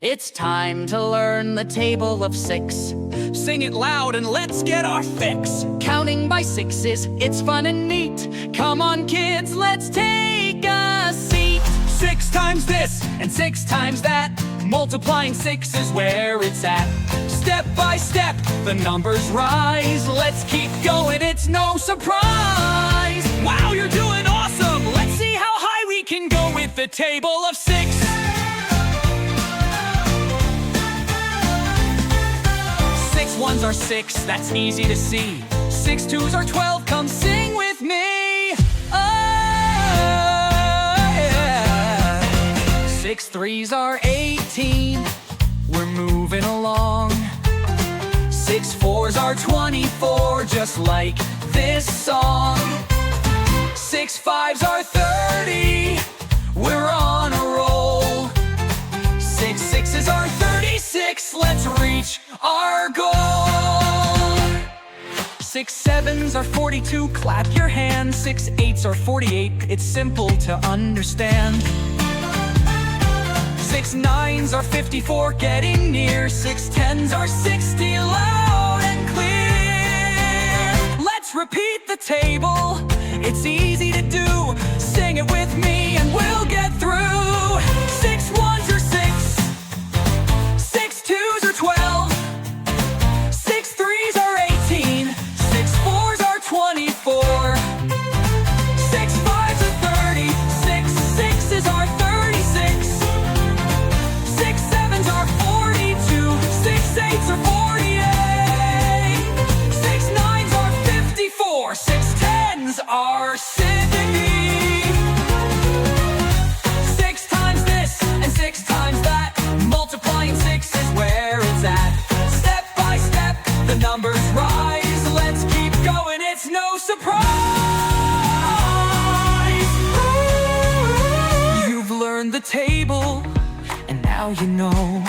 It's time to learn the table of six. Sing it loud and let's get our fix. Counting by sixes, it's fun and neat. Come on kids, let's take a seat. 6 times this and 6 times that. Multiplying 6 is where it's at. Step by step, the numbers rise. Let's keep going, it's no surprise. Wow, you're doing awesome. Let's see how high we can go with the table of 6. 6 ones are 6, that's easy to see. 6 twos are 12, come sing with me. Oh, yeah. 6 threes are 18, we're moving along. 6 fours are 24, just like this song. 6 fives are 30, we're on a roll. 6 sixes are 36, let's reach our goal. 6 sevens are 42, clap your hands. 6 eights are 48, it's simple to understand. 6 nines are 54, getting near. 6 tens are 60, loud and clear. Let's repeat the table, it's easy to do. Sing it with me and we'll get through. 6 ones are 6, 6 twos are 12, 6 threes are 18, 6 fours are 24, 6 fives are 30, 6 sixes are 36, 6 sevens are 42, 6 eights are 48, 6 nines are 54, 6 tens are 60. 6 times this and 6 times that. Multiplying 6 is where it's at. Step by step, the numbers rise. Let's keep going, it's no surprise. Ooh. You've learned the table, and now you know.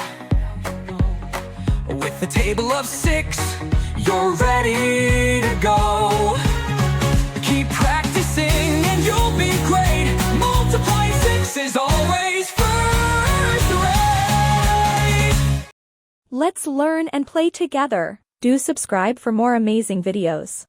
With the table of 6, you're ready to go. Keep practicing and you'll be great. Multiplying 6 is always first rate. Let's learn and play together. Do subscribe for more amazing videos.